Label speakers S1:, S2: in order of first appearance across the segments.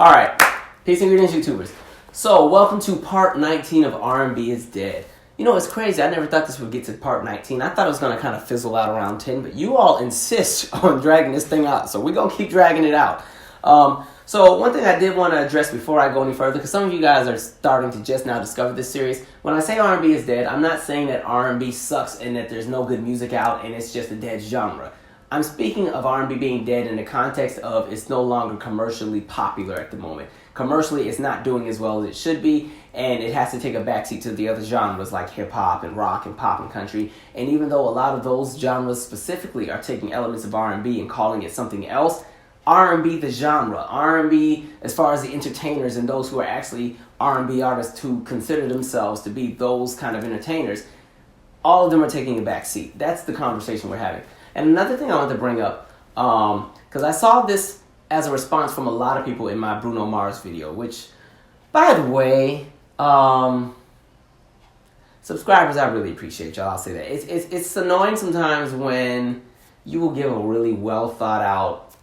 S1: Alright, peace and greetings, YouTubers. So, welcome to part 19 of R&B is Dead. You know, it's crazy. I never thought this would get to part 19. I thought it was going to kind of fizzle out around 10, but you all insist on dragging this thing out, so we're going to keep dragging it out. So, one thing I did want to address before I go any further, because some of you guys are starting to just now discover this series. When I say R&B is dead, I'm not saying that R&B sucks and that there's no good music out and it's just a dead genre. I'm speaking of R&B being dead in the context of it's no longer commercially popular at the moment. Commercially, it's not doing as well as it should be, and it has to take a backseat to the other genres like hip-hop and rock and pop and country. And even though a lot of those genres specifically are taking elements of R&B and calling it something else, R&B the genre, R&B as far as the entertainers and those who are actually R&B artists who consider themselves to be those kind of entertainers, all of them are taking a backseat. That's the conversation we're having. And another thing I want to bring up, because I saw this as a response from a lot of people in my Bruno Mars video, which, by the way, subscribers, I really appreciate y'all. I'll say that. It's annoying sometimes when you will give a really well thought out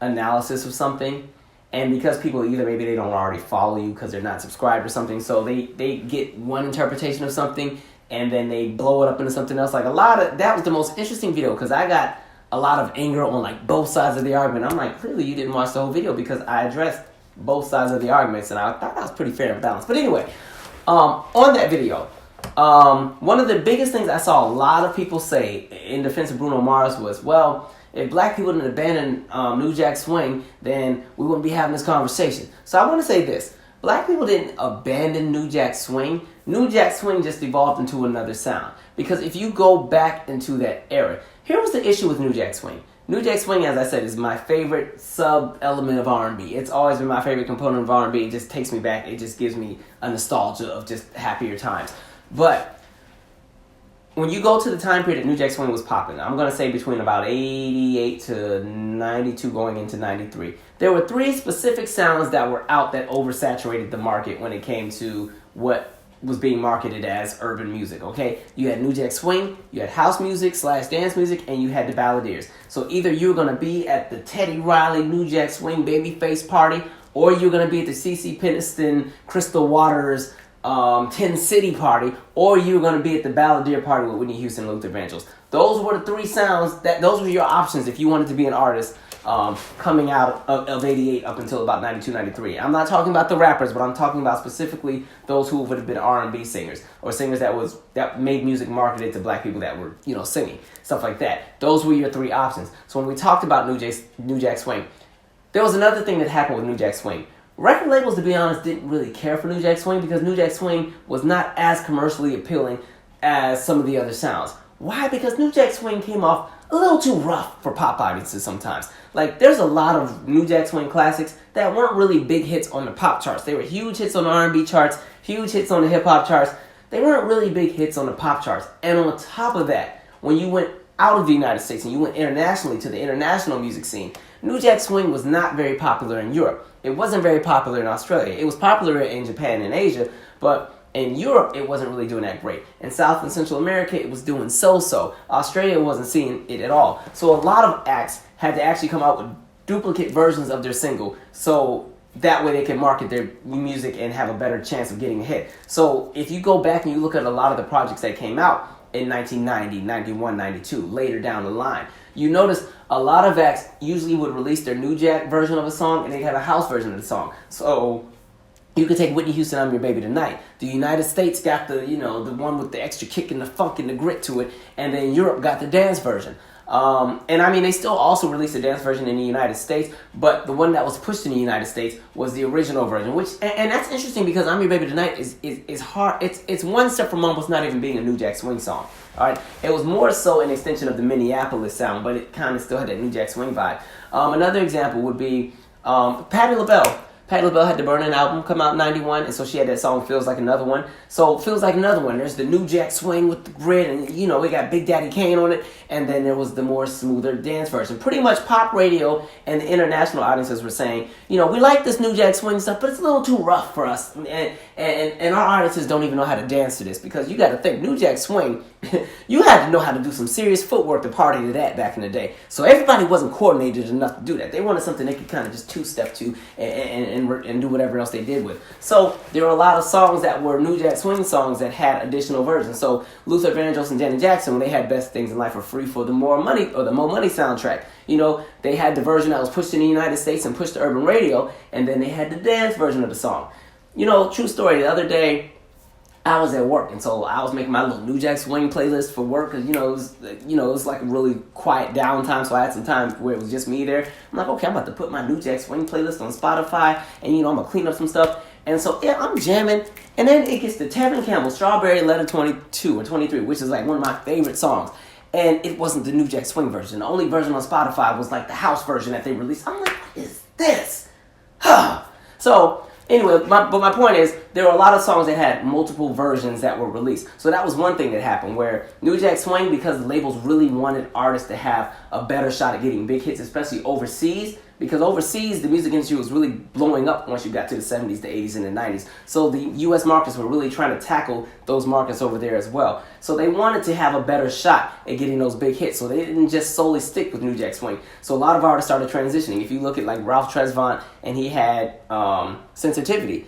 S1: analysis of something, and because people either maybe they don't already follow you because they're not subscribed or something, so they get one interpretation of something and then they blow it up into something else. Like that was the most interesting video because I got a lot of anger on like both sides of the argument. I'm like, clearly you didn't watch the whole video because I addressed both sides of the arguments and I thought that was pretty fair and balanced. But anyway, on that video, one of the biggest things I saw a lot of people say in defense of Bruno Mars was, well, if black people didn't abandon New Jack Swing, then we wouldn't be having this conversation. So I want to say this. Black people didn't abandon New Jack Swing. New Jack Swing just evolved into another sound. Because if you go back into that era, here was the issue with New Jack Swing. New Jack Swing, as I said, is my favorite sub-element of R&B. It's always been my favorite component of R&B. It just takes me back. It just gives me a nostalgia of just happier times. But when you go to the time period that New Jack Swing was popping, I'm going to say between about 88 to 92 going into 93, there were three specific sounds that were out that oversaturated the market when it came to what was being marketed as urban music, okay? You had New Jack Swing, you had house music / dance music, and you had the balladeers. So either you're going to be at the Teddy Riley New Jack Swing Babyface party, or you're going to be at the CeCe Peniston Crystal Waters 10 City party, or you're going to be at the balladeer party with Whitney Houston and Luther Vandross. Those were the three sounds, those were your options if you wanted to be an artist coming out of 88 up until about 92, 93. I'm not talking about the rappers, but I'm talking about specifically those who would have been R&B singers or singers that made music marketed to black people that were, singing, stuff like that. Those were your three options. So when we talked about New Jack Swing, there was another thing that happened with New Jack Swing. Record labels, to be honest, didn't really care for New Jack Swing because New Jack Swing was not as commercially appealing as some of the other sounds. Why? Because New Jack Swing came off a little too rough for pop audiences sometimes. Like, there's a lot of New Jack Swing classics that weren't really big hits on the pop charts. They were huge hits on the R&B charts, huge hits on the hip-hop charts. They weren't really big hits on the pop charts. And on top of that, when you went out of the United States and you went internationally to the international music scene, New Jack Swing was not very popular in Europe. It wasn't very popular in Australia. It was popular in Japan and Asia, but in Europe, it wasn't really doing that great. In South and Central America, it was doing so-so. Australia wasn't seeing it at all. So a lot of acts had to actually come out with duplicate versions of their single so that way they could market their music and have a better chance of getting a hit. So if you go back and you look at a lot of the projects that came out in 1990, 91, 92, later down the line, you notice a lot of acts usually would release their New Jack version of a song and they'd have a house version of the song. So you could take Whitney Houston, I'm Your Baby Tonight. The United States got the one with the extra kick and the funk and the grit to it, and then Europe got the dance version. And I mean, they still also released a dance version in the United States, but the one that was pushed in the United States was the original version, which, and that's interesting because I'm Your Baby Tonight is hard. It's one step from almost not even being a New Jack Swing song. All right, it was more so an extension of the Minneapolis sound, but it kind of still had that New Jack Swing vibe. Another example would be Patti LaBelle. Patti LaBelle had the Burning album come out in 91, and so she had that song Feels Like Another One. So Feels Like Another One, there's the New Jack Swing with the grit, and we got Big Daddy Kane on it, and then there was the more smoother dance version. Pretty much pop radio and the international audiences were saying, we like this New Jack Swing stuff, but it's a little too rough for us, and our audiences don't even know how to dance to this, because you got to think, New Jack Swing You had to know how to do some serious footwork to party to that back in the day. So everybody wasn't coordinated enough to do that. They wanted something they could kind of just two-step to and do whatever else they did with. So there were a lot of songs that were New Jack Swing songs that had additional versions. So Luther Vandross and Janet Jackson, when they had Best Things in Life for Free for the More Money or the More Money soundtrack, they had the version that was pushed in the United States and pushed to urban radio, and then they had the dance version of the song. True story, the other day, I was at work, and so I was making my little New Jack Swing playlist for work because it was like a really quiet downtime, so I had some time where it was just me there. I'm like, okay, I'm about to put my New Jack Swing playlist on Spotify, and I'm gonna clean up some stuff. And so I'm jamming, and then it gets to Tevin Campbell, Strawberry Letter 22 or 23, which is like one of my favorite songs. And it wasn't the New Jack Swing version. The only version on Spotify was like the house version that they released. I'm like, what is this? So anyway, my point is, there were a lot of songs that had multiple versions that were released. So that was one thing that happened, where New Jack Swing, because the labels really wanted artists to have a better shot at getting big hits, especially overseas, because overseas, the music industry was really blowing up once you got to the 70s, the 80s, and the 90s. So the U.S. markets were really trying to tackle those markets over there as well. So they wanted to have a better shot at getting those big hits. So they didn't just solely stick with New Jack Swing. So a lot of artists started transitioning. If you look at like Ralph Tresvant, and he had Sensitivity.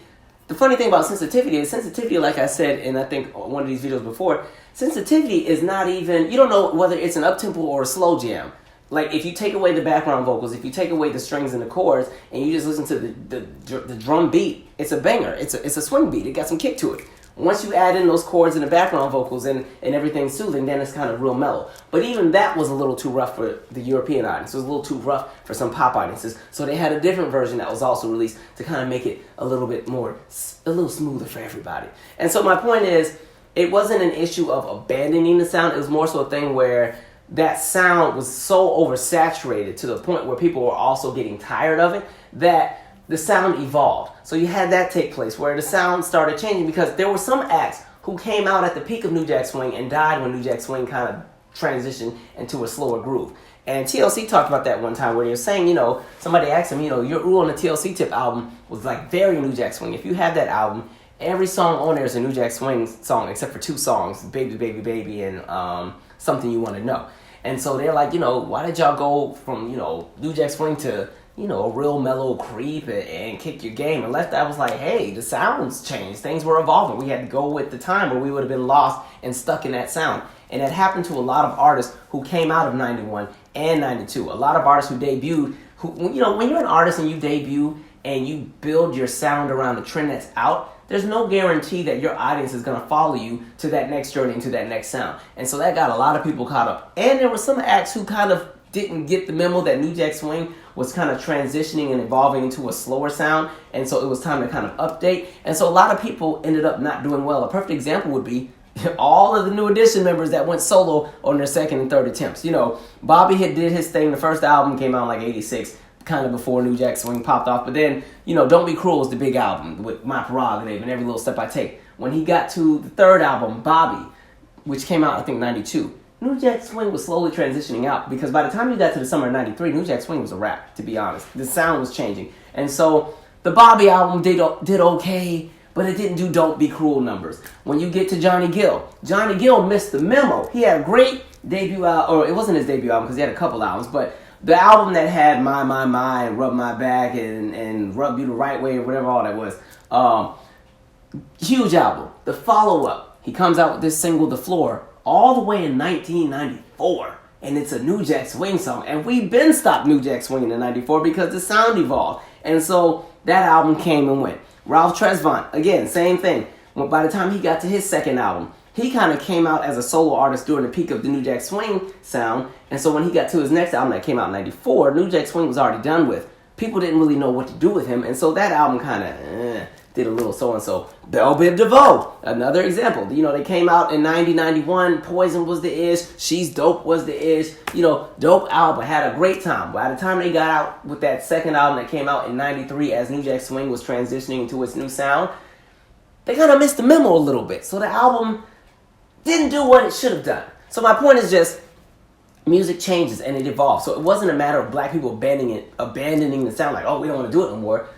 S1: The funny thing about Sensitivity, like I said in I think one of these videos before, Sensitivity is not even, you don't know whether it's an up-tempo or a slow jam. Like, if you take away the background vocals, if you take away the strings and the chords, and you just listen to the drum beat, it's a banger. It's a swing beat. It got some kick to it. Once you add in those chords and the background vocals and everything's soothing, then it's kind of real mellow. But even that was a little too rough for the European audience. It was a little too rough for some pop audiences. So they had a different version that was also released to kind of make it a little smoother for everybody. And so my point is, it wasn't an issue of abandoning the sound. It was more so a thing where that sound was so oversaturated to the point where people were also getting tired of it that the sound evolved. So you had that take place where the sound started changing, because there were some acts who came out at the peak of New Jack Swing and died when New Jack Swing kind of transitioned into a slower groove. And TLC talked about that one time where they were saying, somebody asked him, your Ooh on the TLC Tip album was like very New Jack Swing. If you have that album, every song on there is a New Jack Swing song except for two songs, Baby, Baby, Baby, and Something You Want to Know. And so they're like, why did y'all go from, New Jack Swing to, a real mellow creep and kick your game? And Left Eye was like, hey, the sounds changed. Things were evolving. We had to go with the time, or we would have been lost and stuck in that sound. And it happened to a lot of artists who came out of 91 and 92. A lot of artists who debuted, when you're an artist and you debut and you build your sound around the trend that's out, there's no guarantee that your audience is going to follow you to that next journey, to that next sound. And so that got a lot of people caught up. And there were some acts who kind of didn't get the memo that New Jack Swing was kind of transitioning and evolving into a slower sound. And so it was time to kind of update. And so a lot of people ended up not doing well. A perfect example would be all of the New Edition members that went solo on their second and third attempts. Bobby had did his thing. The first album came out in like 86. Kind of before New Jack Swing popped off. But then, Don't Be Cruel was the big album with My Prerogative and Every Little Step I Take. When he got to the third album, Bobby, which came out, I think, 92, New Jack Swing was slowly transitioning out, because by the time you got to the summer of 93, New Jack Swing was a wrap, to be honest. The sound was changing. And so the Bobby album did okay, but it didn't do Don't Be Cruel numbers. When you get to Johnny Gill missed the memo. He had a great debut album, or it wasn't his debut album because he had a couple albums, but the album that had My, and Rub My Back and Rub You the Right Way, or whatever all that was. Huge album. The follow-up, he comes out with this single, The Floor, all the way in 1994. And it's a New Jack Swing song. And we've been stopped New Jack Swing in 94 because the sound evolved. And so that album came and went. Ralph Tresvant, again, same thing. By the time he got to his second album, he kind of came out as a solo artist during the peak of the New Jack Swing sound. And so when he got to his next album that came out in 94, New Jack Swing was already done with. People didn't really know what to do with him. And so that album kind of did a little so-and-so. Belle Biv DeVoe, another example. They came out in 90, 91. Poison was the ish. She's Dope was the ish. Dope album, had a great time. By the time they got out with that second album that came out in 93 as New Jack Swing was transitioning to its new sound, they kind of missed the memo a little bit. So the album didn't do what it should have done. So my point is just, music changes and it evolves. So it wasn't a matter of black people abandoning the sound, like, oh, we don't want to do it no more.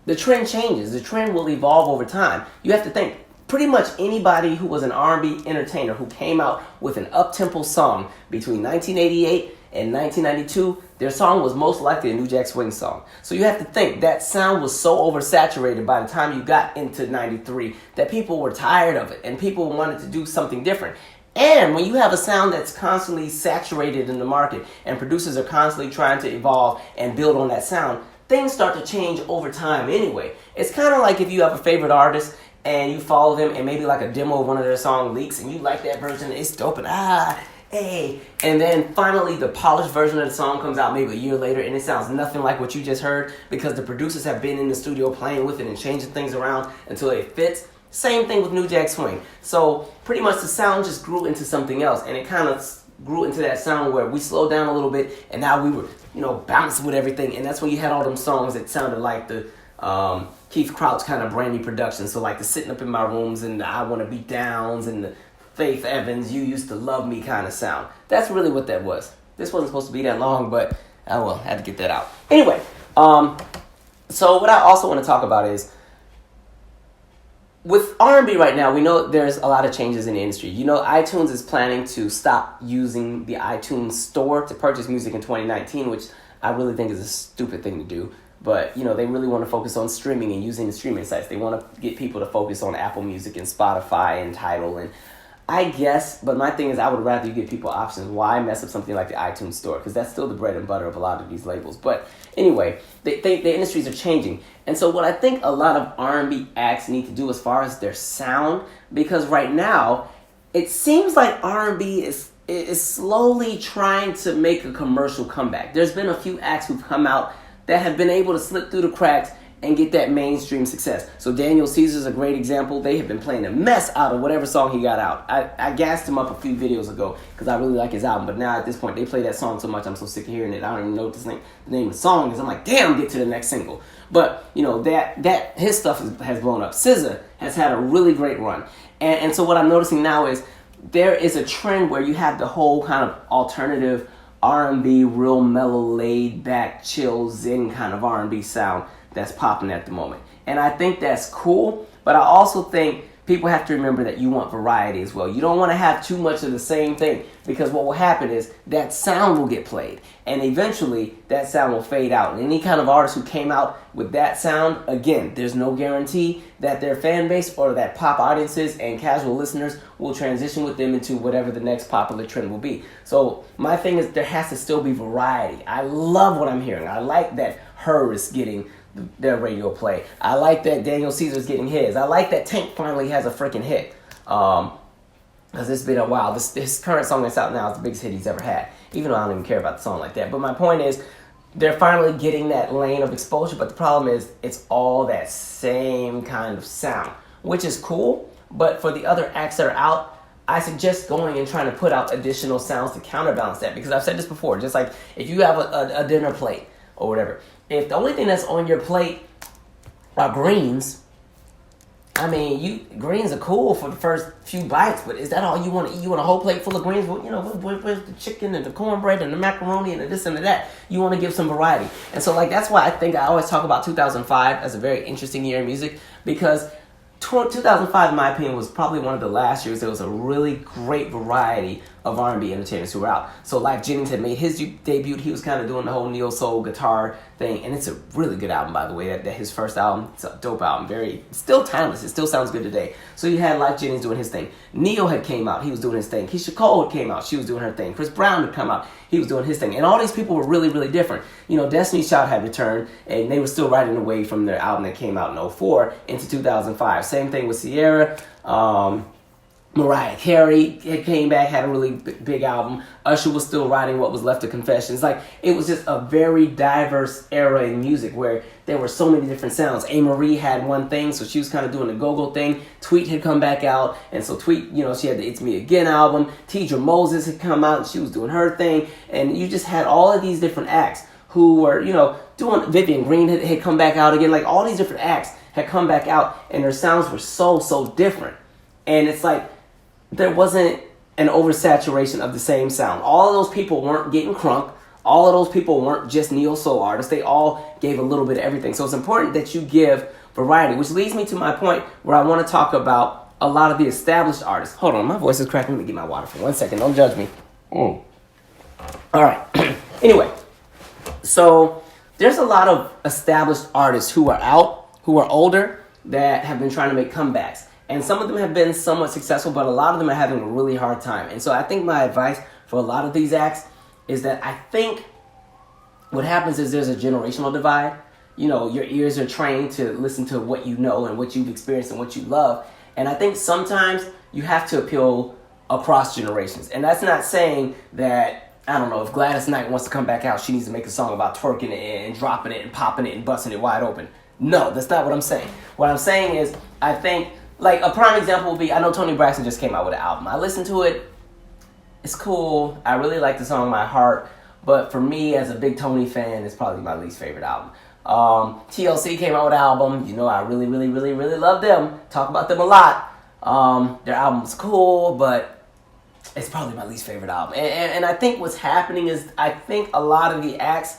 S1: The trend changes. The trend will evolve over time. You have to think, pretty much anybody who was an R&B entertainer who came out with an up-tempo song between 1988 and 1992, their song was most likely a New Jack Swing song. So you have to think that sound was so oversaturated by the time you got into 93 that people were tired of it and people wanted to do something different. And when you have a sound that's constantly saturated in the market and producers are constantly trying to evolve and build on that sound, things start to change over time anyway. It's kind of like if you have a favorite artist and you follow them and maybe like a demo of one of their songs leaks and you like that version, it's dope and hey. And then finally the polished version of the song comes out maybe a year later and it sounds nothing like what you just heard because the producers have been in the studio playing with it and changing things around until it fits. Same thing with New Jack Swing. So pretty much the sound just grew into something else, and it kind of grew into that sound where we slowed down a little bit, and now we were, bouncing with everything. And that's when you had all them songs that sounded like the Keith Crouch kind of brand new production. So like the Sitting Up in My Rooms and the I Want to Be Downs and the Faith Evans, You Used to Love Me kind of sound. That's really what that was. This wasn't supposed to be that long, but I had to get that out. Anyway, so what I also want to talk about is, with R&B right now, we know there's a lot of changes in the industry. iTunes is planning to stop using the iTunes store to purchase music in 2019, which I really think is a stupid thing to do. But, they really want to focus on streaming and using the streaming sites. They want to get people to focus on Apple Music and Spotify and Tidal. And I guess, but my thing is I would rather you give people options. Why mess up something like the iTunes store? Because that's still the bread and butter of a lot of these labels. But anyway, the industries are changing. And so what I think a lot of R&B acts need to do as far as their sound, because right now, it seems like R&B is slowly trying to make a commercial comeback. There's been a few acts who've come out that have been able to slip through the cracks and get that mainstream success. So Daniel Caesar's a great example. They have been playing the mess out of whatever song he got out. I gassed him up a few videos ago because I really like his album. But now at this point, they play that song so much, I'm so sick of hearing it. I don't even know what the name of the song is. I'm like, damn, get to the next single. But, that his stuff has blown up. SZA has had a really great run. And so what I'm noticing now is there is a trend where you have the whole kind of alternative R&B, real mellow, laid back, chill, zen kind of R&B sound that's popping at the moment. And I think that's cool, but I also think people have to remember that you want variety as well. You don't want to have too much of the same thing, because what will happen is that sound will get played and eventually that sound will fade out. And any kind of artist who came out with that sound, again, there's no guarantee that their fan base or that pop audiences and casual listeners will transition with them into whatever the next popular trend will be. So my thing is there has to still be variety. I love what I'm hearing. I like that h.e.r. is getting their radio play. I like that Daniel Caesar's getting his. I like that Tank finally has a freaking hit. Because it's been a while. This current song that's out now is the biggest hit he's ever had. Even though I don't even care about the song like that. But my point is, they're finally getting that lane of exposure. But the problem is, it's all that same kind of sound. Which is cool. But for the other acts that are out, I suggest going and trying to put out additional sounds to counterbalance that. Because I've said this before. Just like if you have a dinner plate or whatever. If the only thing that's on your plate are greens, greens are cool for the first few bites, but is that all you want to eat? You want a whole plate full of greens? Well, where's the chicken and the cornbread and the macaroni and the this and the that? You want to give some variety. And so, that's why I think I always talk about 2005 as a very interesting year in music, because 2005, in my opinion, was probably one of the last years there was a really great variety of R&B entertainers who were out. So Life Jennings had made his debut. He was kind of doing the whole neo-soul guitar thing, and it's a really good album, by the way. That his first album, it's a dope album. Still timeless. It still sounds good today. So you had Life Jennings doing his thing. Neo had came out. He was doing his thing. Keisha Cole had came out. She was doing her thing. Chris Brown had come out. He was doing his thing. And all these people were really, really different. Destiny's Child had returned, and they were still riding away from their album that came out in 2004 into 2005. Same thing with h.e.r. Mariah Carey came back, had a really big album. Usher was still writing what was left of Confessions. It was just a very diverse era in music where there were so many different sounds. A. Marie had one thing, so she was kind of doing the go-go thing. Tweet had come back out, and so Tweet, she had the It's Me Again album. Tidra Moses had come out, and she was doing her thing. And you just had all of these different acts who were, doing. Vivian Green had come back out again. All these different acts had come back out, and their sounds were so different. And it's there wasn't an oversaturation of the same sound. All of those people weren't getting crunk. All of those people weren't just neo-soul artists. They all gave a little bit of everything. So it's important that you give variety, which leads me to my point where I want to talk about a lot of the established artists. Hold on, my voice is cracking. Let me get my water for 1 second. Don't judge me. All right. Anyway, so there's a lot of established artists who are out, who are older, that have been trying to make comebacks. And some of them have been somewhat successful, but a lot of them are having a really hard time. And so I think my advice for a lot of these acts is that I think what happens is there's a generational divide. You know, your ears are trained to listen to what you know and what you've experienced and what you love. And I think sometimes you have to appeal across generations. And that's not saying that, I don't know, if Gladys Knight wants to come back out, she needs to make a song about twerking it and dropping it and popping it and busting it wide open. No, that's not what I'm saying. What I'm saying is, I think, like, a prime example would be, I know Toni Braxton just came out with an album. I listened to it. It's cool. I really like the song My Heart. But for me, as a big Toni fan, it's probably my least favorite album. TLC came out with an album. You know, I really, really, really, really love them. Talk about them a lot. Their album's cool, but it's probably my least favorite album. And I think what's happening is, I think a lot of the acts,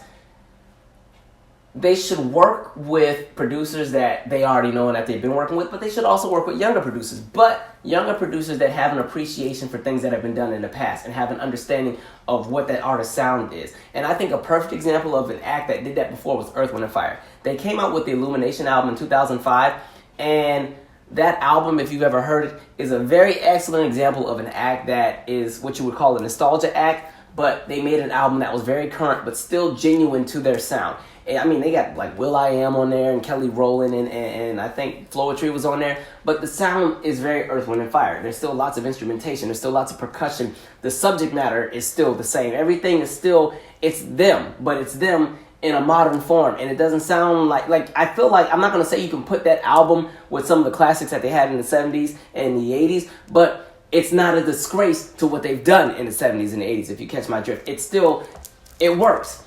S1: they should work with producers that they already know and that they've been working with, but they should also work with younger producers. But younger producers that have an appreciation for things that have been done in the past and have an understanding of what that artist's sound is. And I think a perfect example of an act that did that before was Earth, Wind & Fire. They came out with the Illumination album in 2005, and that album, if you've ever heard it, is a very excellent example of an act that is what you would call a nostalgia act, but they made an album that was very current but still genuine to their sound. I mean, they got like will.i.am on there and Kelly Rowland and I think Floetry was on there. But the sound is very Earth, Wind & Fire. There's still lots of instrumentation. There's still lots of percussion. The subject matter is still the same. Everything is still, it's them. But it's them in a modern form. And it doesn't sound like I feel like, I'm not going to say you can put that album with some of the classics that they had in the 70s and the 80s. But it's not a disgrace to what they've done in the 70s and the 80s, if you catch my drift. It's still, it works.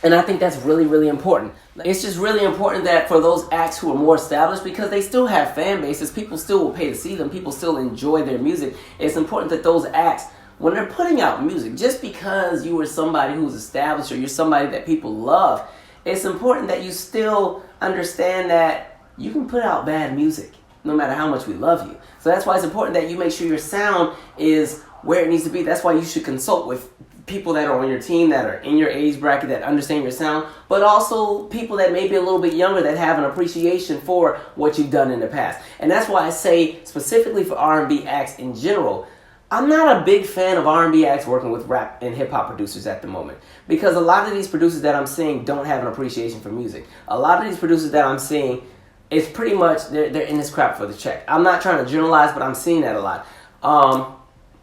S1: And I think that's really, really important. It's just really important that for those acts who are more established, because they still have fan bases, people still will pay to see them, people still enjoy their music. It's important that those acts, when they're putting out music, just because you are somebody who's established or you're somebody that people love, it's important that you still understand that you can put out bad music no matter how much we love you. So that's why it's important that you make sure your sound is where it needs to be. That's why you should consult with people that are on your team, that are in your age bracket, that understand your sound, but also people that may be a little bit younger that have an appreciation for what you've done in the past. And that's why I say, specifically for R&B acts in general, I'm not a big fan of R&B acts working with rap and hip-hop producers at the moment, because a lot of these producers that I'm seeing don't have an appreciation for music. A lot of these producers that I'm seeing, it's pretty much, they're in this crap for the check. I'm not trying to generalize, but I'm seeing that a lot.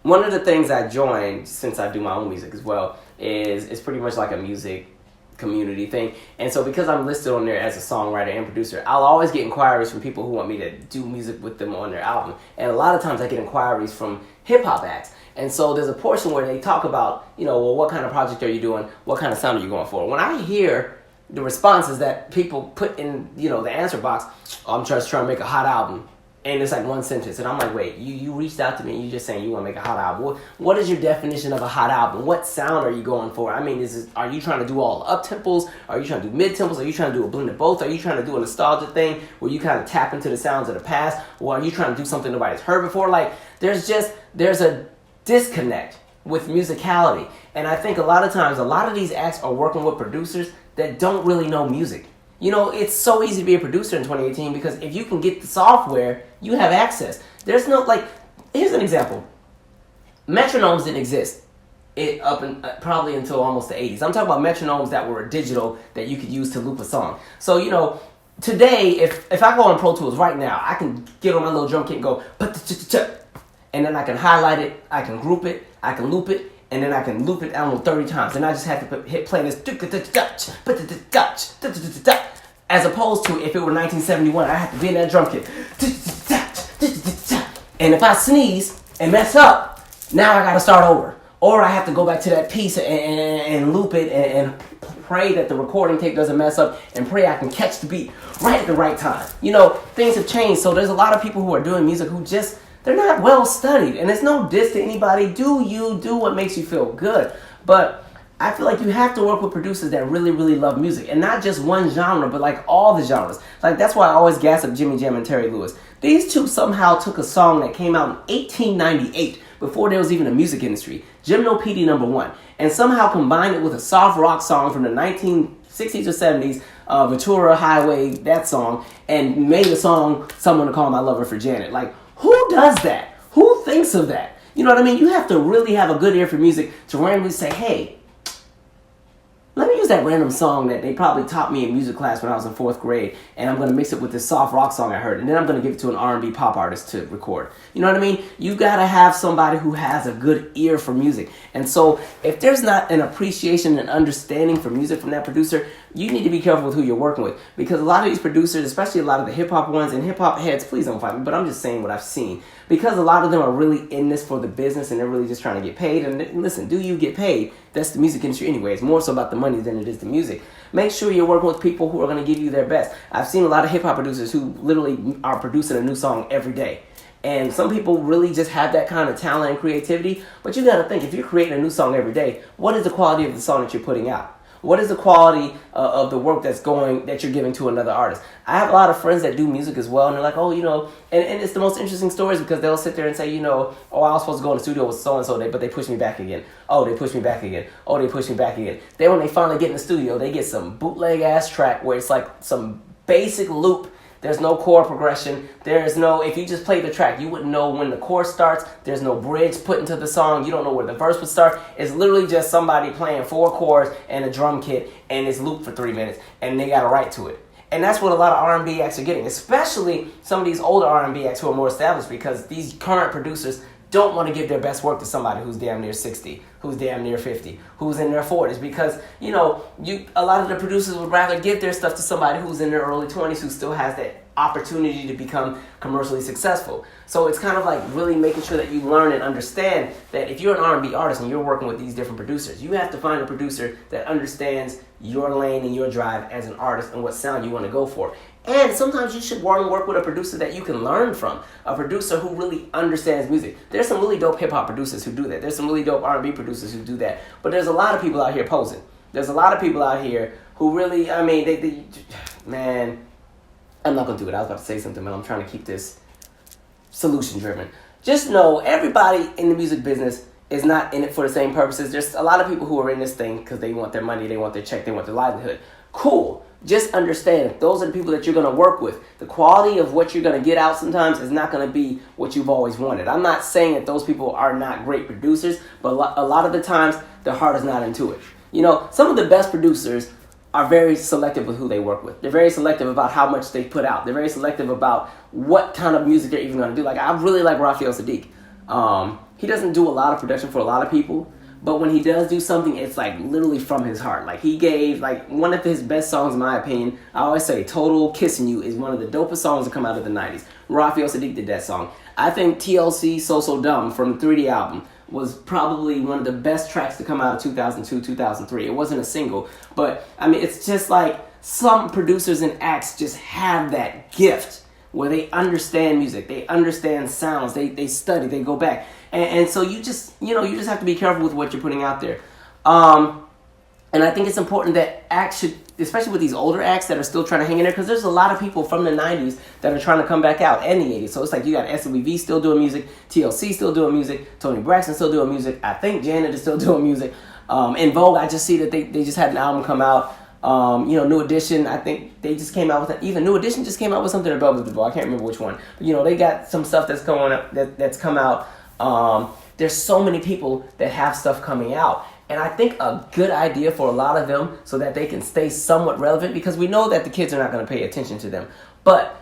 S1: One of the things I joined, since I do my own music as well, is it's pretty much like a music community thing. And so because I'm listed on there as a songwriter and producer, I'll always get inquiries from people who want me to do music with them on their album. And a lot of times I get inquiries from hip-hop acts. And so there's a portion where they talk about, well, what kind of project are you doing? What kind of sound are you going for? When I hear the responses that people put in, the answer box, I'm just trying to make a hot album. And it's like one sentence. And I'm like, wait, you reached out to me and you're just saying you want to make a hot album. What is your definition of a hot album? What sound are you going for? I mean, are you trying to do all up-tempos? Are you trying to do mid-tempos? Are you trying to do a blend of both? Are you trying to do a nostalgia thing where you kind of tap into the sounds of the past? Or are you trying to do something nobody's heard before? Like, there's a disconnect with musicality. And I think a lot of times, a lot of these acts are working with producers that don't really know music. It's so easy to be a producer in 2018 because if you can get the software, you have access. There's no, here's an example. Metronomes didn't exist probably until almost the 80s. I'm talking about metronomes that were digital that you could use to loop a song. So, today, if I go on Pro Tools right now, I can get on my little drum kit and go, and then I can highlight it, I can group it, I can loop it, and then I can loop it, 30 times. And I just have to hit play this. As opposed to if it were 1971, I have to be in that drum kit. And if I sneeze and mess up, now I got to start over. Or I have to go back to that piece and loop it and pray that the recording tape doesn't mess up and pray I can catch the beat right at the right time. Things have changed. So there's a lot of people who are doing music who just, they're not well studied. And there's no diss to anybody. Do what makes you feel good. But I feel like you have to work with producers that really, really love music. And not just one genre, but like all the genres. Like that's why I always gas up Jimmy Jam and Terry Lewis. These two somehow took a song that came out in 1898, before there was even a music industry, Gymnopedie #1, and somehow combined it with a soft rock song from the 1960s or 70s, Ventura Highway, that song, and made a song, Someone to Call My Lover for Janet. Like, who does that? Who thinks of that? You know what I mean? You have to really have a good ear for music to randomly say, hey, let me use that random song that they probably taught me in music class when I was in 4th grade, and I'm going to mix it with this soft rock song I heard, and then I'm going to give it to an R&B pop artist to record. You know what I mean? You've got to have somebody who has a good ear for music. And so if there's not an appreciation and understanding for music from that producer, you need to be careful with who you're working with. Because a lot of these producers, especially a lot of the hip-hop ones, and hip-hop heads, please don't fight me, but I'm just saying what I've seen. Because a lot of them are really in this for the business, and they're really just trying to get paid. And listen, do you get paid? That's the music industry anyway. It's more so about the money than it is the music. Make sure you're working with people who are going to give you their best. I've seen a lot of hip-hop producers who literally are producing a new song every day. And some people really just have that kind of talent and creativity. But you got to think, if you're creating a new song every day, what is the quality of the song that you're putting out? What is the quality of the work that you're giving to another artist? I have a lot of friends that do music as well, and they're like, oh, and it's the most interesting stories because they'll sit there and say, oh, I was supposed to go in the studio with so-and-so, but they pushed me back again. Oh, they pushed me back again. Oh, they pushed me back again. Then when they finally get in the studio, they get some bootleg-ass track where it's like some basic loop. There's no chord progression. If you just play the track, you wouldn't know when the chorus starts. There's no bridge put into the song. You don't know where the verse would start. It's literally just somebody playing 4 chords and a drum kit, and it's looped for 3 minutes, and they got to write to it. And that's what a lot of R&B acts are getting, especially some of these older R&B acts who are more established, because these current producers don't want to give their best work to somebody who's damn near 60, who's damn near 50, who's in their 40s, because, a lot of the producers would rather give their stuff to somebody who's in their early 20s who still has that opportunity to become commercially successful. So it's kind of like really making sure that you learn and understand that if you're an R&B artist and you're working with these different producers, you have to find a producer that understands your lane and your drive as an artist and what sound you want to go for. And sometimes you should want to work with a producer that you can learn from, a producer who really understands music. There's some really dope hip-hop producers who do that. There's some really dope R&B producers who do that. But there's a lot of people out here posing. There's a lot of people out here who really, man, I'm not going to do it. I was about to say something, but I'm trying to keep this solution-driven. Just know everybody in the music business is not in it for the same purposes. There's a lot of people who are in this thing because they want their money, they want their check, they want their livelihood. Cool. Just understand, if those are the people that you're going to work with, the quality of what you're going to get out sometimes is not going to be what you've always wanted. I'm not saying that those people are not great producers, but a lot of the times, their heart is not into it. Some of the best producers are very selective with who they work with. They're very selective about how much they put out. They're very selective about what kind of music they're even going to do. Like, I really like Raphael Sadiq. He doesn't do a lot of production for a lot of people, but when he does do something, it's like literally from his heart. Like, he gave like one of his best songs, in my opinion. I always say Total Kissing You is one of the dopest songs to come out of the 90s. Raphael Sadiq did that song. I think TLC So Dumb from the 3D album was probably one of the best tracks to come out of 2002, 2003. It wasn't a single, but it's just like some producers and acts just have that gift where they understand music, they understand sounds, they study, they go back. And so you just have to be careful with what you're putting out there. And I think it's important that acts should, especially with these older acts that are still trying to hang in there, because there's a lot of people from the 90s that are trying to come back out, and the 80s. So it's like you got SWV still doing music, TLC still doing music, Tony Braxton still doing music, I think Janet is still doing music. In Vogue, I just see that they just had an album come out. New Edition, I think they just came out with even New Edition just came out with something about the Vogue. I can't remember which one. But they got some stuff that's going up that's come out. There's so many people that have stuff coming out. And I think a good idea for a lot of them so that they can stay somewhat relevant, because we know that the kids are not going to pay attention to them. But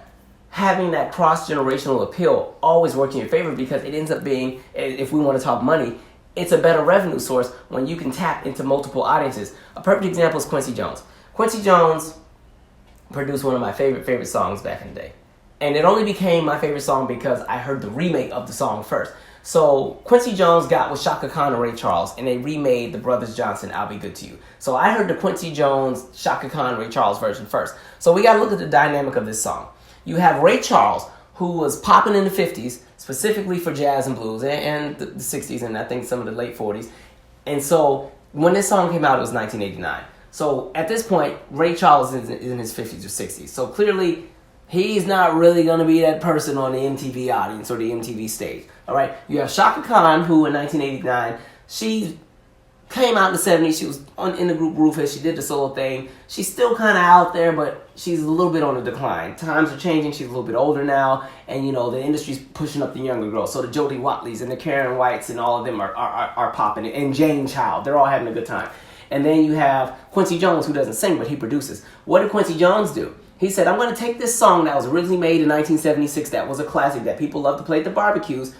S1: having that cross-generational appeal always works in your favor, because it ends up being, if we want to talk money, it's a better revenue source when you can tap into multiple audiences. A perfect example is Quincy Jones. Quincy Jones produced one of my favorite songs back in the day. And it only became my favorite song because I heard the remake of the song first. So Quincy Jones got with Shaka Khan and Ray Charles, and they remade the Brothers Johnson, I'll Be Good to You. So I heard the Quincy Jones, Shaka Khan, Ray Charles version first. So we got to look at the dynamic of this song. You have Ray Charles, who was popping in the 50s, specifically for jazz and blues, and the 60s, and I think some of the late 40s. And so when this song came out, it was 1989. So at this point, Ray Charles is in his 50s or 60s. So clearly, he's not really going to be that person on the MTV audience or the MTV stage. All right? You have Chaka Khan, who in 1989, she came out in the 70s. She was in the group Rufus. She did the solo thing. She's still kind of out there, but she's a little bit on the decline. Times are changing. She's a little bit older now. And, the industry's pushing up the younger girls. So the Jodie Watleys and the Karen Whites and all of them are popping. And Jane Child. They're all having a good time. And then you have Quincy Jones, who doesn't sing, but he produces. What did Quincy Jones do? He said, I'm going to take this song that was originally made in 1976, that was a classic that people love to play at the barbecues,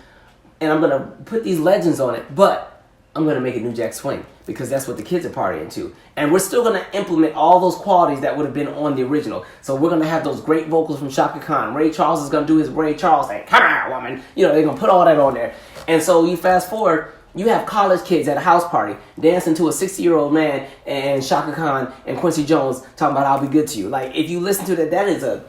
S1: and I'm going to put these legends on it, but I'm going to make it New Jack Swing, because that's what the kids are partying to. And we're still going to implement all those qualities that would have been on the original. So we're going to have those great vocals from Chaka Khan. Ray Charles is going to do his Ray Charles thing. Come on, woman. They're going to put all that on there. And so you fast forward, you have college kids at a house party dancing to a 60-year-old man and Chaka Khan and Quincy Jones talking about I'll Be Good to You. Like, if you listen to that, that is a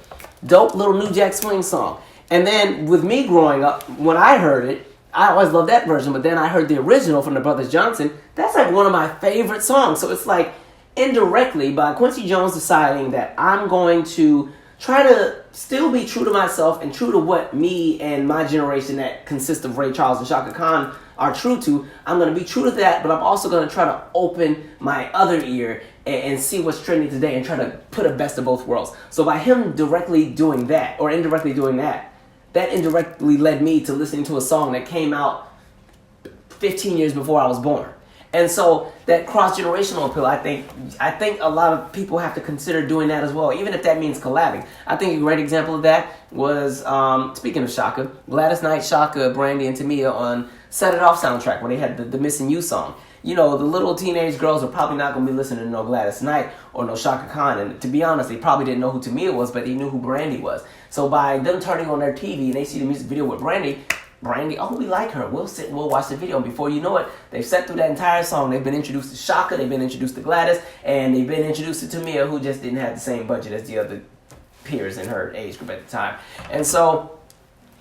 S1: dope little New Jack Swing song. And then with me growing up, when I heard it, I always loved that version, but then I heard the original from the Brothers Johnson. That's like one of my favorite songs. So it's like indirectly by Quincy Jones deciding that I'm going to try to still be true to myself and true to what me and my generation that consists of Ray Charles and Chaka Khan are true to. I'm going to be true to that, but I'm also going to try to open my other ear and see what's trending today and try to put a best of both worlds. So by him directly doing that, or indirectly doing that, that indirectly led me to listening to a song that came out 15 years before I was born. And so that cross-generational appeal, I think a lot of people have to consider doing that as well, even if that means collabing. I think a great example of that was, speaking of Shaka, Gladys Knight, Shaka, Brandy, and Tamia on Set It Off soundtrack when they had the Missing You song. The little teenage girls are probably not going to be listening to no Gladys Knight or no Shaka Khan. And to be honest, they probably didn't know who Tamia was, but they knew who Brandy was. So by them turning on their TV and they see the music video with Brandy, oh, we like her. We'll sit and we'll watch the video. And before you know it, they've sat through that entire song. They've been introduced to Shaka, they've been introduced to Gladys, and they've been introduced to Tamia, who just didn't have the same budget as the other peers in her age group at the time. And so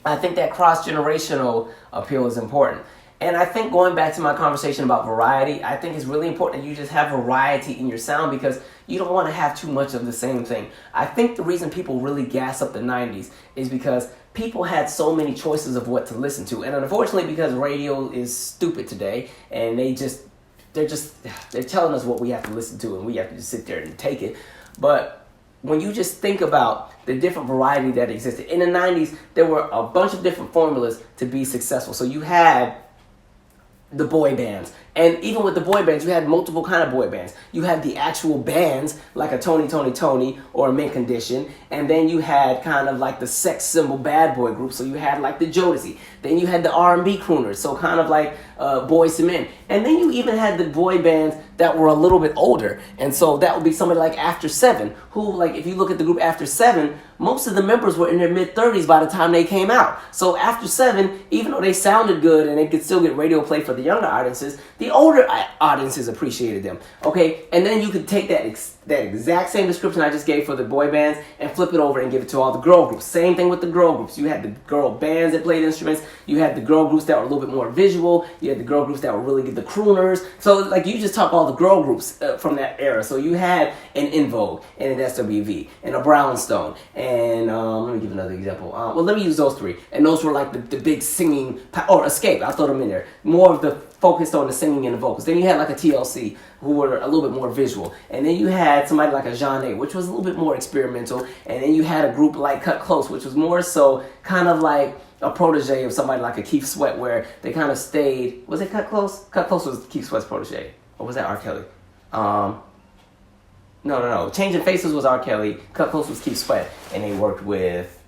S1: I think that cross-generational appeal is important. And I think going back to my conversation about variety, I think it's really important that you just have variety in your sound because you don't want to have too much of the same thing. I think the reason people really gas up the 90s is because people had so many choices of what to listen to. And unfortunately, because radio is stupid today and they're telling us what we have to listen to and we have to just sit there and take it. But when you just think about the different variety that existed, in the 90s, there were a bunch of different formulas to be successful. So you had the boy bands. And even with the boy bands, you had multiple kind of boy bands. You had the actual bands, like a Tony, or a Mint Condition. And then you had kind of like the sex symbol bad boy group. So you had like the Jodeci. Then you had the R&B crooners, so kind of like Boyz II Men. And then you even had the boy bands that were a little bit older. And so that would be somebody like After 7, who, like, if you look at the group After 7, most of the members were in their mid-30s by the time they came out. So After 7, even though they sounded good and they could still get radio play for the younger audiences, the older audiences appreciated them. Okay, and then you could take that exact same description I just gave for the boy bands and flip it over and give it to all the girl groups. Same thing with the girl groups. You had the girl bands that played instruments. You had the girl groups that were a little bit more visual. You had the girl groups that were really good, the crooners. So like you just talk all the girl groups from that era. So you had an In Vogue and an SWV and a Brownstone and let me give another example. Well, let me use those three. And those were like the big singing, or Escape. I'll throw them in there. More of the focused on the singing and the vocals. Then you had like a TLC who were a little bit more visual. And then you had somebody like a Jeanne, which was a little bit more experimental. And then you had a group like Cut Close, which was more so kind of like a protege of somebody like a Keith Sweat, where they kind of stayed. Was it Cut Close? Cut Close was Keith Sweat's protege. Or was that R. Kelly? No. Changing Faces was R. Kelly. Cut Close was Keith Sweat. And they worked with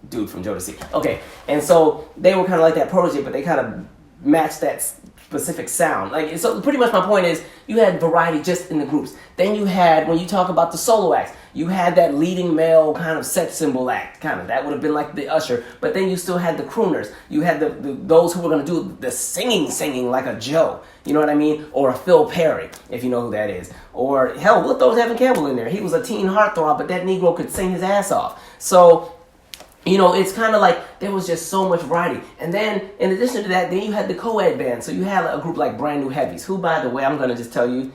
S1: dude from Jodeci. Okay, and so they were kind of like that protege, but they kind of matched that specific sound. Like, so pretty much my point is you had variety just in the groups. Then you had, when you talk about the solo acts, you had that leading male kind of sex symbol act, kind of. That would have been like the usher. But then you still had the crooners. You had those who were going to do the singing like a Joe. You know what I mean? Or a Phil Perry, if you know who that is. Or, hell, we'll throw Evan Campbell in there. He was a teen heartthrob, but that Negro could sing his ass off. So it's kind of like there was just so much variety. And then, in addition to that, then you had the co-ed band. So you had a group like Brand New Heavies, who, by the way, I'm going to just tell you,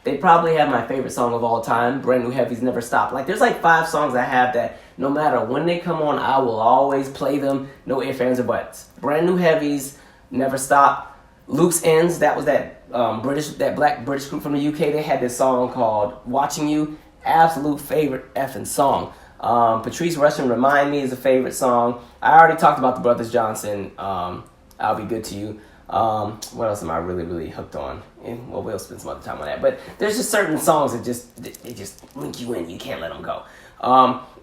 S1: they probably have my favorite song of all time, Brand New Heavies, Never Stop. Like, there's like 5 songs I have that no matter when they come on, I will always play them, no ifs, ands, or buts. Brand New Heavies, Never Stop. Loose Ends, that was that black British group from the UK. They had this song called Watching You. Absolute favorite effing song. Patrice Rushen, Remind Me is a favorite song. I already talked about the Brothers Johnson, I'll Be Good to You. What else am I really, really hooked on? And, well, we'll spend some other time on that. But there's just certain songs that just link you in. You can't let them go.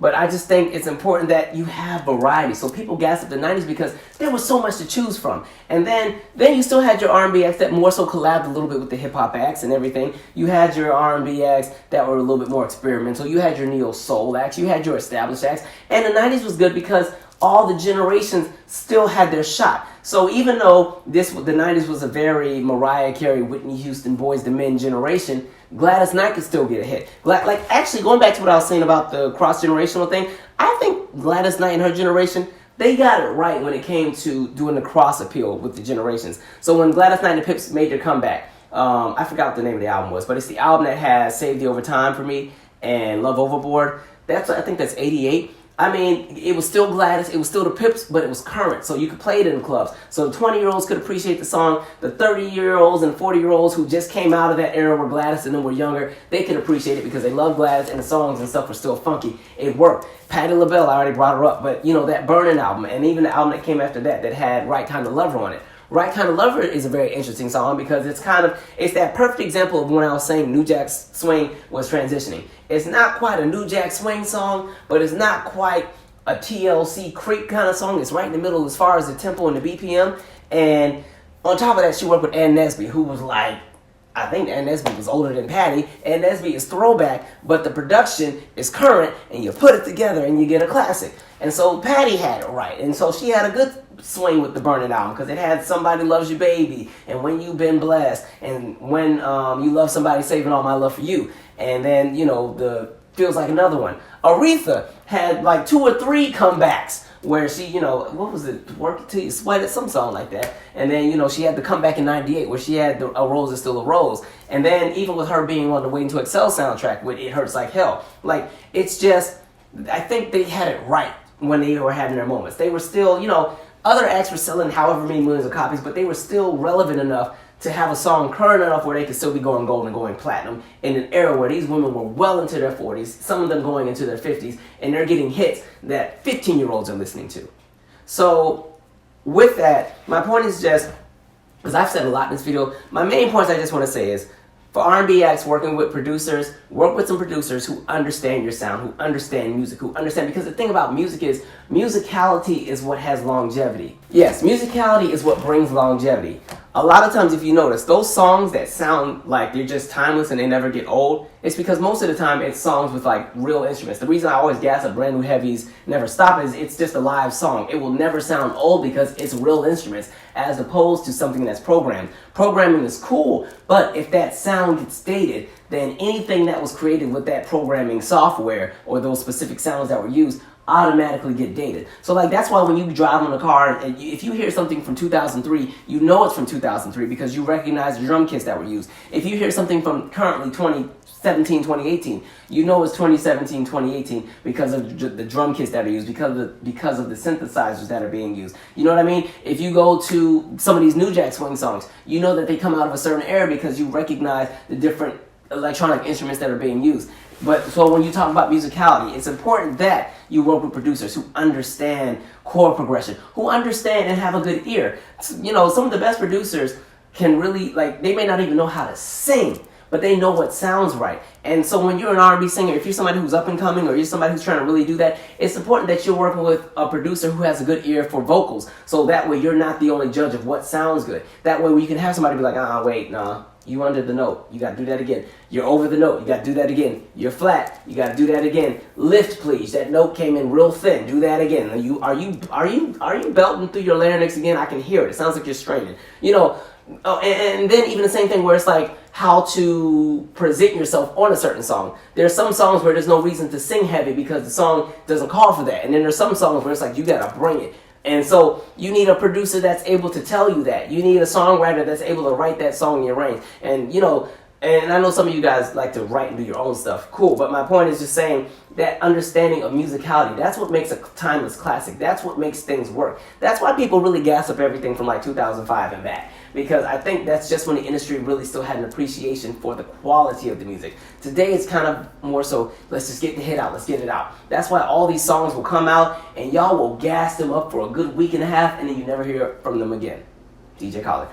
S1: But I just think it's important that you have variety. So people gassed up the 90s because there was so much to choose from. And then you still had your R&B acts that more so collabed a little bit with the hip-hop acts and everything. You had your R&B acts that were a little bit more experimental. You had your neo-soul acts. You had your established acts. And the 90s was good because all the generations still had their shot. So even though the 90s was a very Mariah Carey, Whitney Houston, Boyz II Men generation, Gladys Knight could still get a hit. Actually, going back to what I was saying about the cross-generational thing, I think Gladys Knight and her generation, they got it right when it came to doing the cross appeal with the generations. So when Gladys Knight and the Pips made their comeback, I forgot what the name of the album was, but it's the album that has Save the Overtime for Me and Love Overboard. I think that's 88. I mean, it was still Gladys, it was still the Pips, but it was current, so you could play it in clubs. So the 20-year-olds could appreciate the song. The 30-year-olds and 40-year-olds who just came out of that era where Gladys and them were younger, they could appreciate it because they love Gladys and the songs and stuff were still funky. It worked. Patti LaBelle, I already brought her up, but that Burning album, and even the album that came after that had Right Kind of Lover on it. Right Kind of Lover is a very interesting song because it's that perfect example of when I was saying New Jack Swing was transitioning. It's not quite a New Jack Swing song, but it's not quite a TLC Creep kind of song. It's right in the middle as far as the tempo and the BPM. And on top of that, she worked with Ann Nesby, who was like, I think Ann Nesby was older than Patti. Ann Nesby is throwback, but the production is current, and you put it together and you get a classic. And so Patti had it right. And so she had a good swing with the Burning album because it had Somebody Loves You Baby and When You've Been Blessed and When You Love Somebody, Saving All My Love for You. And then, the Feels Like Another One. Aretha had like 2 or 3 comebacks where she, what was it? Work It Till You Sweat It, some song like that. And then, she had the comeback in 98 where she had A Rose Is Still a Rose. And then even with her being on the Waiting to Excel soundtrack with It Hurts Like Hell. Like, it's just, I think they had it right when they were having their moments. They were still, other acts were selling however many millions of copies, but they were still relevant enough to have a song current enough where they could still be going gold and going platinum in an era where these women were well into their 40s, some of them going into their 50s, and they're getting hits that 15-year-olds are listening to. So with that, my point is just, because I've said a lot in this video, my main points I just want to say is, for R&B acts working with producers, work with some producers who understand your sound, who understand music, because the thing about music is, musicality is what has longevity. Yes, musicality is what brings longevity. A lot of times, if you notice, those songs that sound like they're just timeless and they never get old, it's because most of the time it's songs with like real instruments. The reason I always gas up Brand New Heavies Never Stop is it's just a live song. It will never sound old because it's real instruments as opposed to something that's programmed. Programming is cool, but if that sound gets dated, then anything that was created with that programming software or those specific sounds that were used automatically get dated. So like that's why when you drive in a car and if you hear something from 2003, you know it's from 2003 because you recognize the drum kits that were used. If you hear something from currently 2017, 2018, you know it's 2017, 2018 because of the drum kits that are used, because of the synthesizers that are being used. You know what I mean? If you go to some of these New Jack Swing songs, you know that they come out of a certain era because you recognize the different electronic instruments that are being used. But so when you talk about musicality, it's important that you work with producers who understand chord progression, who understand and have a good ear. Some of the best producers can really, they may not even know how to sing, but they know what sounds right. And so when you're an R&B singer, if you're somebody who's up and coming or you're somebody who's trying to really do that, it's important that you're working with a producer who has a good ear for vocals. So that way you're not the only judge of what sounds good. That way you can have somebody be like, wait, nah. You under the note, you gotta do that again. You're over the note, you gotta do that again. You're flat, you gotta do that again. Lift, please. That note came in real thin. Do that again. Are you belting through your larynx again? I can hear it. It sounds like you're straining. Oh, and then even the same thing where it's like how to present yourself on a certain song. There's some songs where there's no reason to sing heavy because the song doesn't call for that. And then there's some songs where it's like you gotta bring it. And so you need a producer that's able to tell you that. You need a songwriter that's able to write that song in your range. And and I know some of you guys like to write and do your own stuff. Cool. But my point is just saying that understanding of musicality, that's what makes a timeless classic. That's what makes things work. That's why people really gas up everything from like 2005 and back. Because I think that's just when the industry really still had an appreciation for the quality of the music. Today it's kind of more so, let's just get the hit out, let's get it out. That's why all these songs will come out and y'all will gas them up for a good week and a half and then you never hear from them again. DJ Khaled.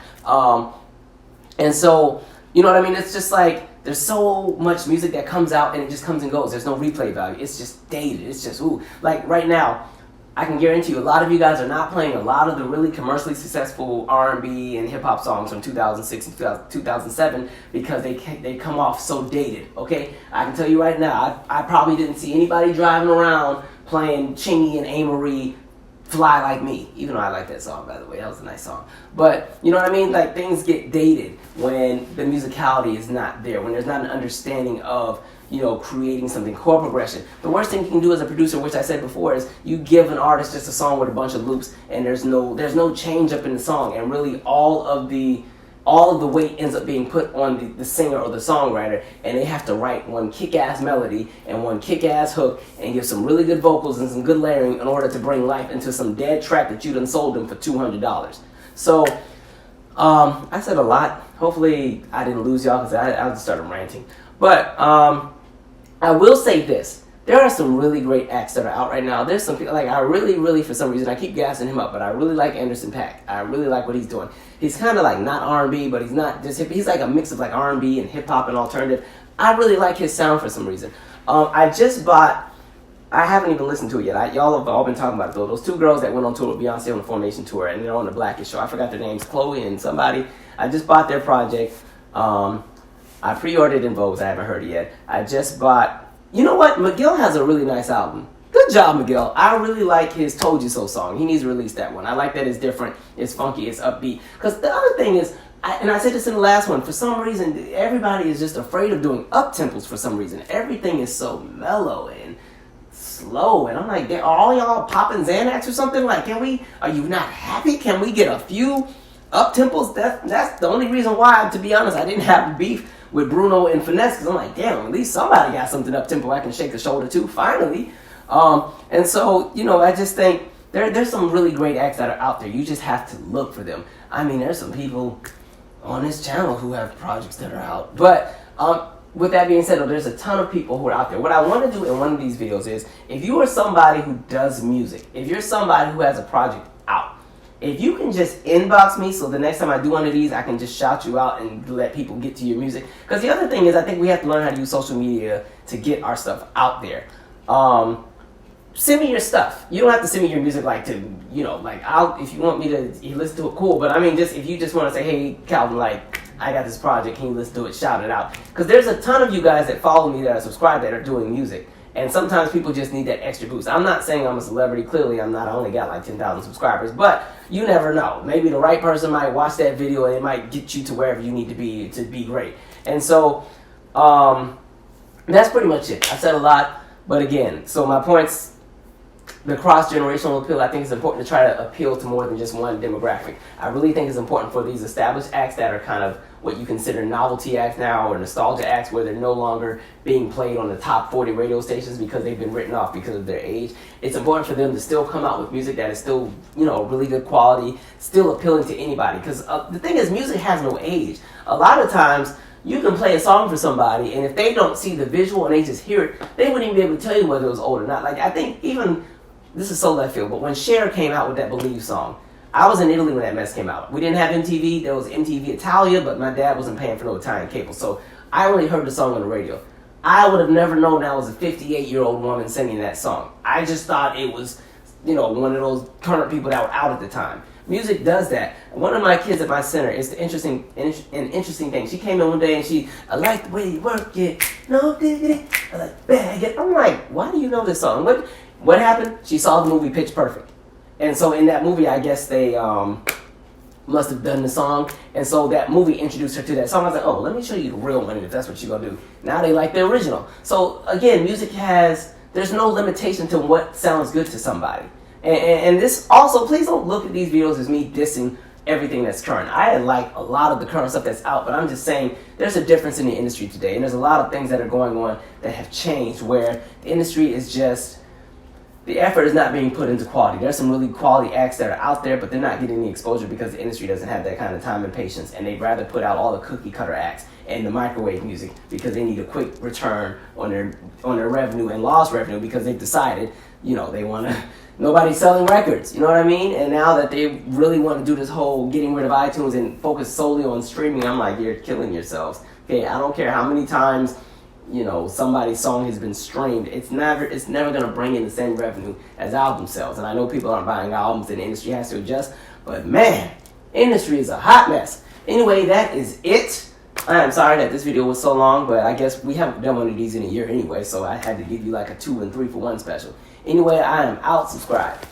S1: And so, you know what I mean? It's just like, there's so much music that comes out and it just comes and goes. There's no replay value. It's just dated. It's just, ooh. Like right now, I can guarantee you a lot of you guys are not playing a lot of the really commercially successful R&B and hip-hop songs from 2006 and 2007 because they come off so dated, okay? I can tell you right now, I probably didn't see anybody driving around playing Chingy and Amory Fly Like Me, even though I like that song, by the way. That was a nice song. But, you know what I mean? Like, things get dated when the musicality is not there, when there's not an understanding of, creating something, chord progression. The worst thing you can do as a producer, which I said before, is you give an artist just a song with a bunch of loops, and there's no change up in the song, and really all of the weight ends up being put on the singer or the songwriter, and they have to write one kick-ass melody and one kick-ass hook and give some really good vocals and some good layering in order to bring life into some dead track that you done sold them for $200. So, I said a lot. Hopefully I didn't lose y'all because I just started ranting. But, I will say this. There are some really great acts that are out right now. There's some people, like, I really, for some reason, I keep gassing him up, but I really like Anderson .Paak. I really like what he's doing. He's kind of like not R&B, but he's not just hip. He's like a mix of like R&B and hip-hop and alternative. I really like his sound for some reason. I haven't even listened to it yet. Y'all have all been talking about it though. Those two girls that went on tour with Beyonce on the Formation Tour, and they're on the Blackish show. I forgot their names, Chloe and somebody. I just bought their project. I pre-ordered in Vogue's. I haven't heard it yet. I just bought... You know what? Miguel has a really nice album. Good job, Miguel. I really like his Told You So song. He needs to release that one. I like that it's different, it's funky, it's upbeat. Because the other thing is, and I said this in the last one, for some reason, everybody is just afraid of doing up-tempos for some reason. Everything is so mellow and slow. And I'm like, are all y'all popping Xanax or something? Like, are you not happy? Can we get a few up-tempos? That's the only reason why, to be honest, I didn't have beef with Bruno and Finesse, because I'm like, damn, at least somebody got something up-tempo I can shake the shoulder to, finally. And so, I just think there's some really great acts that are out there. You just have to look for them. I mean, there's some people on this channel who have projects that are out. But with that being said, though, there's a ton of people who are out there. What I want to do in one of these videos is, if you are somebody who does music, if you're somebody who has a project out, if you can just inbox me so the next time I do one of these, I can just shout you out and let people get to your music. Because the other thing is, I think we have to learn how to use social media to get our stuff out there. Send me your stuff. You don't have to send me your music if you want me to listen to it, cool. But I mean, if you just want to say, hey, Calvin, I got this project, can you listen to it, shout it out. Because there's a ton of you guys that follow me that are subscribed that are doing music. And sometimes people just need that extra boost. I'm not saying I'm a celebrity. Clearly, I'm not. I only got like 10,000 subscribers. But you never know. Maybe the right person might watch that video and it might get you to wherever you need to be great. And so that's pretty much it. I said a lot. But again, so my points, the cross-generational appeal, I think it's important to try to appeal to more than just one demographic. I really think it's important for these established acts that are kind of what you consider novelty acts now, or nostalgia acts, where they're no longer being played on the top 40 radio stations because they've been written off because of their age. It's important for them to still come out with music that is still, really good quality, still appealing to anybody. Because the thing is, music has no age. A lot of times, you can play a song for somebody, and if they don't see the visual and they just hear it, they wouldn't even be able to tell you whether it was old or not. Like, I think even, this is so left field, but when h.e.r. came out with that Believe song, I was in Italy when that mess came out. We didn't have MTV. There was MTV Italia, but my dad wasn't paying for no Italian cable. So I only heard the song on the radio. I would have never known that was a 58-year-old woman singing that song. I just thought it was, one of those current people that were out at the time. Music does that. One of my kids at my center, it's an interesting thing. She came in one day and I like the way you work it. No diggity. I like bag it. I'm like, why do you know this song? What happened? She saw the movie Pitch Perfect. And so in that movie, I guess they must have done the song, and so that movie introduced her to that song. I was like, oh, let me show you the real one, if that's what you're gonna do. Now they like the original. So again, there's no limitation to what sounds good to somebody. And this also, please don't look at these videos as me dissing everything that's current. I like a lot of the current stuff that's out, but I'm just saying there's a difference in the industry today, and there's a lot of things that are going on that have changed, where the industry is just, the effort is not being put into quality. There's some really quality acts that are out there, but they're not getting the exposure because the industry doesn't have that kind of time and patience, and they'd rather put out all the cookie cutter acts and the microwave music because they need a quick return on their revenue and lost revenue because they've decided, they want to, nobody's selling records, you know what I mean? And now that they really want to do this whole getting rid of iTunes and focus solely on streaming, I'm like, you're killing yourselves. Okay, I don't care how many times somebody's song has been streamed, it's never going to bring in the same revenue as album sales. And I know people aren't buying albums and the industry has to adjust, but man, industry is a hot mess. Anyway, that is it. I am sorry that this video was so long, but I guess we haven't done one of these in a year anyway, so I had to give you like a 2 and 3 for 1 special. Anyway, I am out. Subscribe.